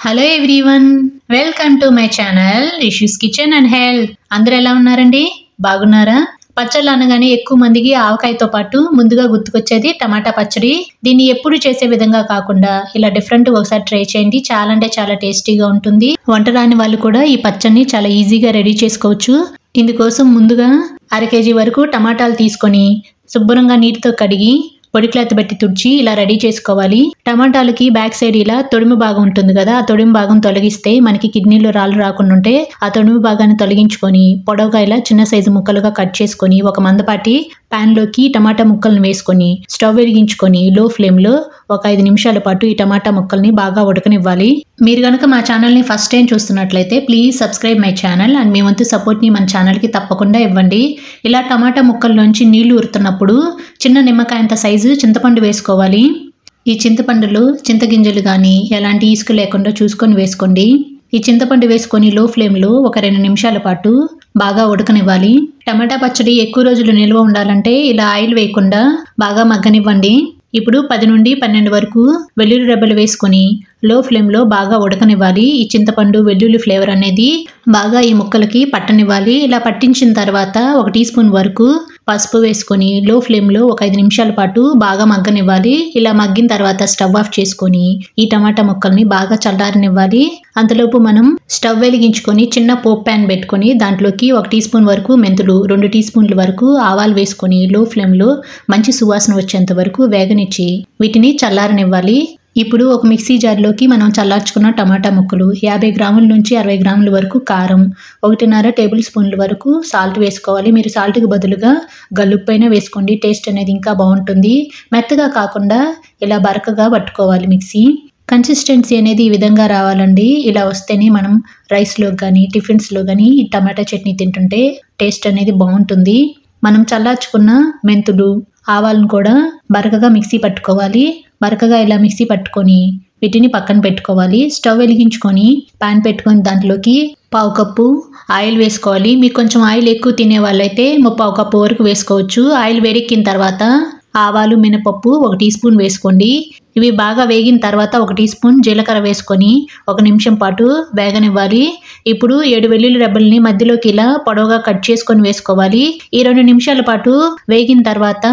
Hello everyone, welcome to my channel Rishu's kitchen and health. అందరూ ఎలా ఉన్నారండి? బాగున్నారా? పచ్చళ్ళు అనగానే ఎక్కువ మందికి ఆవకాయతో పాటు ముందుగా గుర్తుకొచ్చేది టమాటా పచ్చడి. దీన్ని ఎప్పుడు చేసే విధంగా కాకుండా ఇలా డిఫరెంట్ ఒకసారి ట్రై చేయండి. చాలా అంటే చాలా టేస్టీగా ఉంటుంది. వంట రాని వాళ్ళు కూడా ఈ పచ్చడిని చాలా ఈజీగా రెడీ చేసుకోవచ్చు. ఇందుకోసం ముందుగా 1/2 kg వరకు టమాటాలు తీసుకొని శుభ్రంగా నీటితో కడిగి పొడి క్లాత్ పెట్టి తుడిచి ఇలా రెడీ చేసుకోవాలి. టమాటాలకి బ్యాక్ సైడ్ ఇలా తొడిమి భాగం ఉంటుంది కదా, ఆ తొడిమి భాగం తొలగిస్తే మనకి కిడ్నీలో రాళ్ళు రాకుండా ఉంటే ఆ తొడిమి భాగాన్ని తొలగించుకొని పొడవుగా ఇలా చిన్న సైజు ముక్కలుగా కట్ చేసుకొని ఒక మందపాటి పాన్ లోకి టమాటా ముక్కలను వేసుకొని స్టవ్ వెలిగించుకొని లో ఫ్లేమ్ లో ఒక 5 నిమిషాల పాటు ఈ టమాటా ముక్కల్ని బాగా ఉడకనివ్వాలి. మీరు కనుక మా ఛానల్ ని ఫస్ట్ టైం చూస్తున్నట్లయితే please subscribe my channel and మీ వంతు సపోర్ట్ ని మన ఛానల్ కి తప్పకుండా ఇవ్వండి. ఇలా టమాటా ముక్కల్లోంచి నీళ్లు ఊరుతున్నప్పుడు చిన్న నిమ్మకాయంత సైజు చింతపండు వేసుకోవాలి. ఈ చింతపండులో చింతగింజలు కానీ ఎలాంటి ఇసుక లేకుండా చూసుకొని వేసుకోండి. ఈ చింతపండు వేసుకొని లో ఫ్లేమ్ లో ఒక 2 నిమిషాల పాటు బాగా ఉడకనివ్వాలి. టమాటా పచ్చడి ఎక్కువ రోజులు నిల్వ ఉండాలంటే ఇలా ఆయిల్ వేయకుండా బాగా మగ్గనివ్వండి. ఇప్పుడు 10 నుండి 12 వరకు వెల్లుల్లి రెబ్బలు వేసుకొని లో ఫ్లేమ్ లో బాగా ఉడకనివ్వాలి. ఈ చింతపండు వెల్లుల్లి ఫ్లేవర్ అనేది బాగా ఈ ముక్కలకి పట్టనివ్వాలి. ఇలా పట్టించిన తర్వాత 1 టీ స్పూన్ వరకు పసుపు వేసుకొని లో ఫ్లేమ్ లో ఒక 5 నిమిషాల పాటు బాగా మగ్గనివ్వాలి. ఇలా మగ్గిన తర్వాత స్టవ్ ఆఫ్ చేసుకొని ఈ టమాటా ముక్కల్ని బాగా చల్లారనివ్వాలి. అంతలోపు మనం స్టవ్ వెలిగించుకొని చిన్న పోప్ ప్యాన్ పెట్టుకొని దాంట్లోకి 1 టీ స్పూన్ వరకు మెంతులు, 2 టీ స్పూన్ల వరకు ఆవాలు వేసుకొని లో ఫ్లేమ్ లో మంచి సువాసన వచ్చేంత వరకు వేగనిచ్చి వీటిని చల్లారనివ్వాలి. ఇప్పుడు ఒక మిక్సీ జార్లోకి మనం చల్లార్చుకున్న టమాటా ముక్కలు, 50 గ్రాముల నుంచి 60 గ్రాముల వరకు కారం, 1.5 టేబుల్ స్పూన్ల వరకు సాల్ట్ వేసుకోవాలి. మీరు సాల్ట్కి బదులుగా గల్లుప్పైనా వేసుకోండి, టేస్ట్ అనేది ఇంకా బాగుంటుంది. మెత్తగా కాకుండా ఇలా బరకగా పట్టుకోవాలి మిక్సీ. కన్సిస్టెన్సీ అనేది ఈ విధంగా రావాలండి. ఇలా వస్తేనే మనం రైస్లో కానీ టిఫిన్స్లో కానీ ఈ టమాటా చట్నీ తింటుంటే టేస్ట్ అనేది బాగుంటుంది. మనం చల్లార్చుకున్న మెంతులు, ఆవాలను కూడా బరకగా మిక్సీ పట్టుకోవాలి. బరకగా ఇలా మిక్సీ పట్టుకొని వీటిని పక్కన పెట్టుకోవాలి. స్టవ్ వెలిగించుకొని పాన్ పెట్టుకొని దాంట్లోకి 1/4 కప్పు ఆయిల్ వేసుకోవాలి. మీకు కొంచెం ఆయిల్ ఎక్కువ తినే వాళ్ళైతే 3/4 కప్పు వరకు వేసుకోవచ్చు. ఆయిల్ వేడెక్కిన తర్వాత ఆవాలు, మినపప్పు 1 టీ స్పూన్ వేసుకోండి. ఇవి బాగా వేగిన తర్వాత 1 టీ స్పూన్ జీలకర్ర వేసుకొని 1 నిమిషం పాటు వేగనివ్వాలి. ఇప్పుడు 7 వెల్లుల్లి రెబ్బల్ని మధ్యలోకి ఇలా పొడవుగా కట్ చేసుకొని వేసుకోవాలి. ఈ 2 నిమిషాల పాటు వేగిన తర్వాత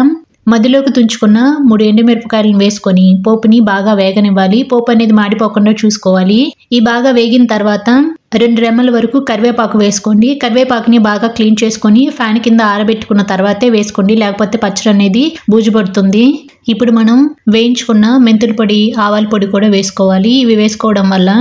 మధ్యలోకి తుంచుకున్న 3 ఎండుమిరపకాయలను వేసుకొని పోపుని బాగా వేగనివ్వాలి. పోపు అనేది మాడిపోకుండా చూసుకోవాలి. ఈ బాగా వేగిన తర్వాత 2 రెమ్మల వరకు కరివేపాకు వేసుకోండి. కరివేపాకుని బాగా క్లీన్ చేసుకొని ఫ్యాన్ కింద ఆరబెట్టుకున్న తర్వాతే వేసుకోండి, లేకపోతే పచ్చడి అనేది బూజు పడుతుంది. ఇప్పుడు మనం వేయించుకున్న మెంతుల పొడి, ఆవాల పొడి కూడా వేసుకోవాలి. ఇవి వేసుకోవడం వల్ల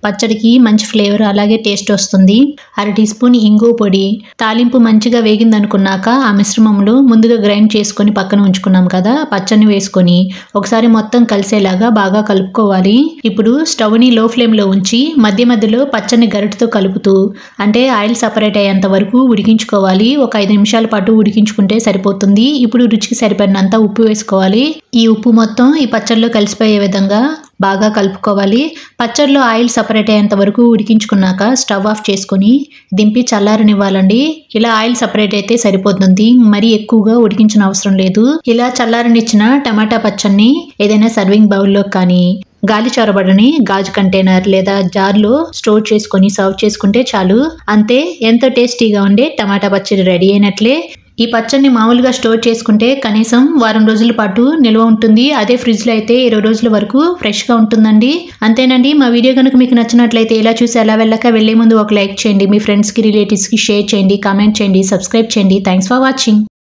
పచ్చడికి మంచి ఫ్లేవర్ అలాగే టేస్ట్ వస్తుంది. 1/2 టీ స్పూన్ ఇంగువ పొడి. తాలింపు మంచిగా వేగింది అనుకున్నాక ఆ మిశ్రమంలో ముందుగా గ్రైండ్ చేసుకొని పక్కన ఉంచుకున్నాం కదా పచ్చడిని వేసుకొని ఒకసారి మొత్తం కలిసేలాగా బాగా కలుపుకోవాలి. ఇప్పుడు స్టవ్ని లో ఫ్లేమ్ లో ఉంచి మధ్య మధ్యలో పచ్చడిని గరిటెతో కలుపుతూ అంటే ఆయిల్ సపరేట్ అయ్యేంత వరకు ఉడికించుకోవాలి. ఒక 5 నిమిషాల పాటు ఉడికించుకుంటే సరిపోతుంది. ఇప్పుడు రుచికి సరిపడినంత ఉప్పు వేసుకోవాలి. ఈ ఉప్పు మొత్తం ఈ పచ్చడిలో కలిసిపోయే విధంగా బాగా కలుపుకోవాలి. పచ్చడిలో ఆయిల్ సపరేట్ అయ్యేంత వరకు ఉడికించుకున్నాక స్టవ్ ఆఫ్ చేసుకొని దింపి చల్లారనివ్వాలండి. ఇలా ఆయిల్ సపరేట్ అయితే సరిపోతుంది, మరీ ఎక్కువగా ఉడికించిన అవసరం లేదు. ఇలా చల్లారనిచ్చిన టమాటా పచ్చడిని ఏదైనా సర్వింగ్ బౌల్లో కానీ గాలి చొరబడని గాజు కంటైనర్ లేదా జార్లో స్టోర్ చేసుకొని సర్వ్ చేసుకుంటే చాలు. అంతే, ఎంతో టేస్టీగా ఉండే టమాటా పచ్చడి రెడీ అయినట్లే. ఈ పచ్చడిని మామూలుగా స్టోర్ చేసుకుంటే కనీసం వారం రోజుల పాటు నిల్వ ఉంటుంది. అదే ఫ్రిడ్జ్లో అయితే 20 రోజుల వరకు ఫ్రెష్గా ఉంటుందండి. అంతేనండి. మా వీడియో కనుక మీకు నచ్చినట్లయితే ఇలా చూసి ఎలా వెళ్ళక వెళ్లే ముందు ఒక లైక్ చేయండి. మీ ఫ్రెండ్స్కి, రిలేటివ్స్కి షేర్ చేయండి, కామెంట్ చేయండి, సబ్స్క్రైబ్ చేయండి. Thanks for watching.